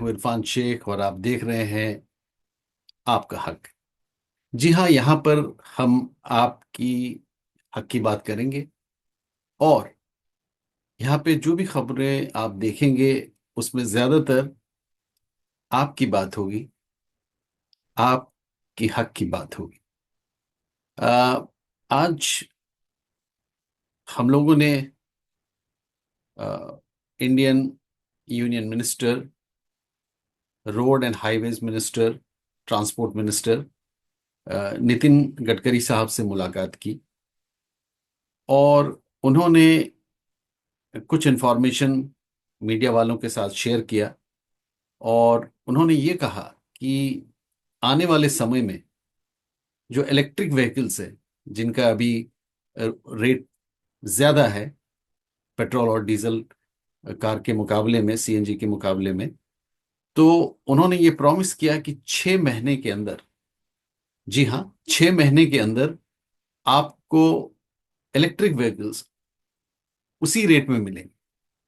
हूं इरफान शेख और आप देख रहे हैं आपका हक। जी हाँ, यहाँ पर हम आपकी हक की बात करेंगे और यहाँ पे जो भी खबरें आप देखेंगे उसमें ज्यादातर आपकी बात होगी, आपकी हक की बात होगी। आ, आज हम लोगों ने Indian union minister, road and highways minister, transport minister Nitin Gadkari साहब से मुलाकात की और उन्होंने कुछ इन्फॉर्मेशन मीडिया वालों के साथ शेयर किया और उन्होंने ये कहा कि आने वाले समय में जो इलेक्ट्रिक व्हीकल्स है, जिनका अभी रेट ज़्यादा है पेट्रोल और डीजल कार के मुकाबले में, सीएनजी के मुकाबले में, तो उन्होंने ये प्रॉमिस किया कि 6 महीने के अंदर, जी हाँ, 6 महीने के अंदर आपको इलेक्ट्रिक व्हीकल्स उसी रेट में मिलेंगे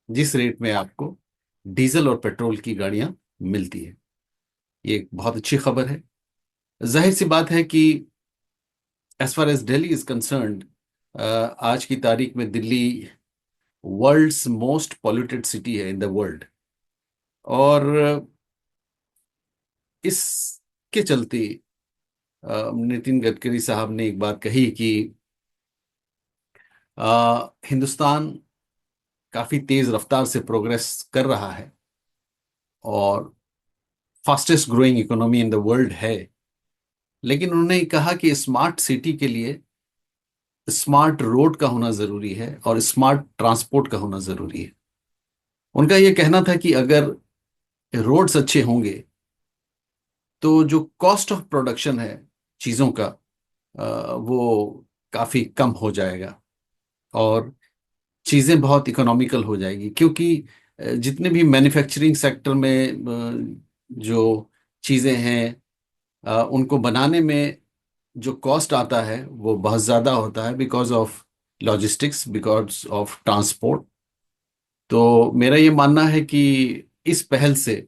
जिस रेट में आपको डीजल और पेट्रोल की गाड़ियां मिलती है। ये एक बहुत अच्छी खबर है। जाहिर सी बात है कि as far as Delhi is concerned, आज की तारीख में Delhi world's most polluted city है इन द वर्ल्ड। और इसके चलते नितिन गडकरी साहब ने एक बात कही कि हिंदुस्तान काफी तेज रफ्तार से प्रोग्रेस कर रहा है और fastest growing economy in the world है। लेकिन उन्होंने कहा कि स्मार्ट सिटी के लिए स्मार्ट रोड का होना जरूरी है और स्मार्ट ट्रांसपोर्ट का होना जरूरी है। उनका यह कहना था कि अगर रोड्स अच्छे होंगे तो जो कॉस्ट ऑफ प्रोडक्शन है चीजों का, वो काफी कम हो जाएगा और चीजें बहुत इकोनॉमिकल हो जाएगी, क्योंकि जितने भी मैन्युफैक्चरिंग सेक्टर में जो चीजें हैं, उनको बनाने में जो कॉस्ट आता है वो बहुत ज़्यादा होता है, because of logistics, because of transport. तो मेरा ये मानना है कि इस पहल से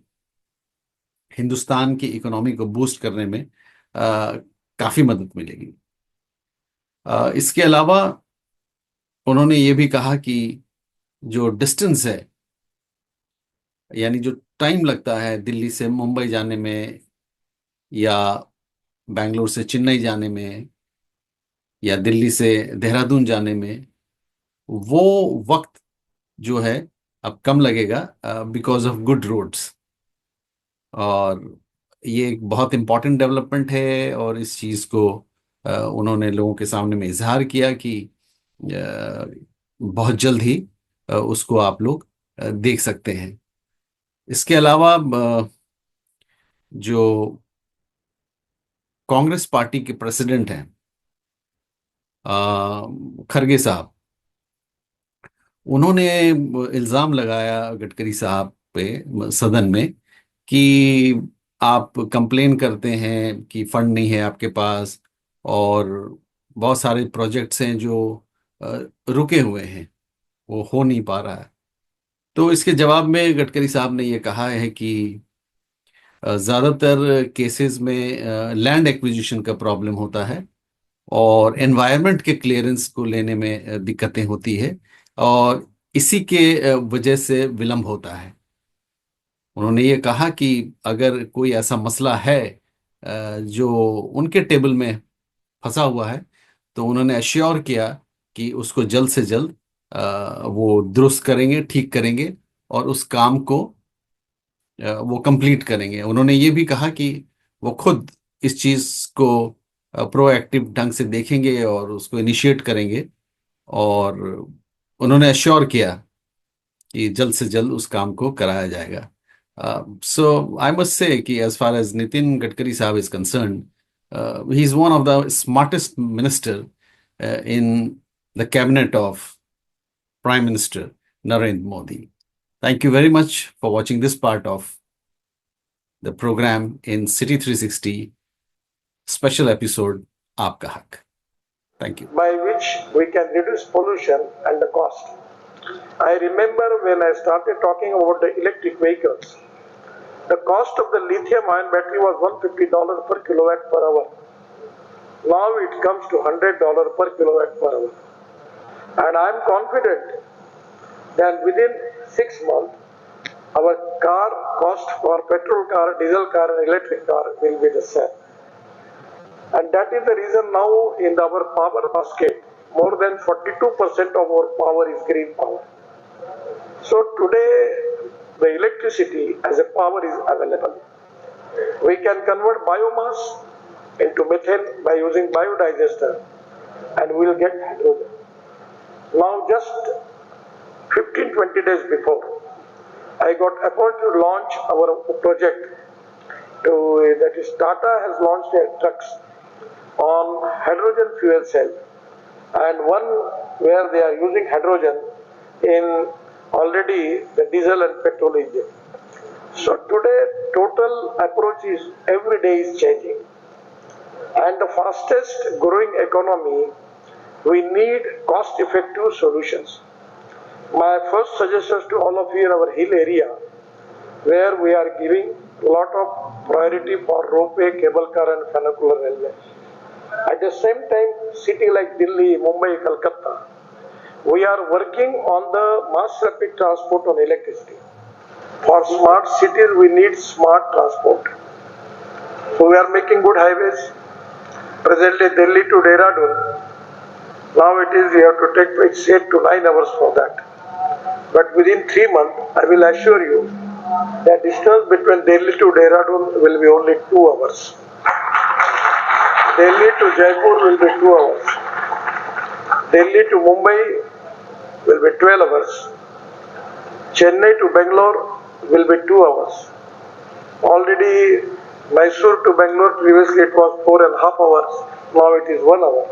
हिंदुस्तान की इकोनॉमी को बूस्ट करने में काफ़ी मदद मिलेगी। इसके अलावा उन्होंने ये भी कहा कि जो डिस्टेंस है, यानी जो टाइम लगता है दिल्ली से मुंबई जाने में या बैंगलोर से चेन्नई जाने में या दिल्ली से देहरादून जाने में, वो वक्त जो है अब कम लगेगा बिकॉज ऑफ गुड रोड्स। और ये एक बहुत इम्पॉर्टेंट डेवलपमेंट है और इस चीज़ को उन्होंने लोगों के सामने में इजहार किया कि बहुत जल्द ही उसको आप लोग देख सकते हैं। इसके अलावा जो कांग्रेस पार्टी के प्रेसिडेंट हैं, खरगे साहब, उन्होंने इल्ज़ाम लगाया गडकरी साहब पे सदन में कि आप कंप्लेन करते हैं कि फंड नहीं है आपके पास और बहुत सारे प्रोजेक्ट्स हैं जो रुके हुए हैं, वो हो नहीं पा रहा है। तो इसके जवाब में गडकरी साहब ने ये कहा है कि ज़्यादातर केसेस में लैंड एक्विजिशन का प्रॉब्लम होता है और एनवायरनमेंट के क्लियरेंस को लेने में दिक्कतें होती है और इसी के वजह से विलंब होता है। उन्होंने ये कहा कि अगर कोई ऐसा मसला है जो उनके टेबल में फंसा हुआ है, तो उन्होंने एश्योर किया कि उसको जल्द से जल्द वो दुरुस्त करेंगे, ठीक करेंगे और उस काम को वो कंप्लीट करेंगे। उन्होंने ये भी कहा कि वो खुद इस चीज़ को प्रोएक्टिव ढंग से देखेंगे और उसको इनिशिएट करेंगे और उन्होंने एश्योर किया कि जल्द से जल्द उस काम को कराया जाएगा। सो आई मस्ट से कि as far as Nitin Gadkari sahab is concern, he is one of the smartest minister in the cabinet of prime minister Narendra Modi. Thank you very much for watching this part of the program in City 360 special episode Aapka Hak. Thank you. By which we can reduce pollution and the cost. I remember when I started talking about the electric vehicles, the cost of the lithium ion battery was $150 per kilowatt per hour. Now it comes to $100 per kilowatt per hour. And I am confident that within 6 months, our car cost for petrol car, diesel car and electric car will be the same. And that is the reason now in our power basket, more than 42% of our power is green power. So today, the electricity as a power is available. We can convert biomass into methane by using biodigester and we will get hydrogen. Now just 15-20 days before, I got appointed to launch our project that is Tata has launched their trucks on hydrogen fuel cell and one where they are using hydrogen in already the diesel and petrol engine. So today total approach is every day is changing, and the fastest growing economy we need cost effective solutions. My first suggestions to all of you in our hill area where we are giving a lot of priority for ropeway, cable car and funicular railway. At the same time, city like Delhi, Mumbai, Calcutta, we are working on the mass rapid transport on electricity. For smart cities, we need smart transport. So we are making good highways. Presently, Delhi to Dehradun. Now it is, you have to take 8 to 9 hours for that. But within 3 months, I will assure you, the distance between Delhi to Dehradun will be only 2 hours. Delhi to Jaipur will be 2 hours. Delhi to Mumbai will be 12 hours. Chennai to Bangalore will be 2 hours. Already Mysore to Bangalore, previously it was 4.5 hours, now it is 1 hour.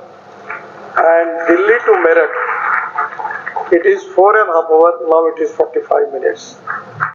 And Delhi to Meerut, it is 4.5 hours, now it is 45 minutes.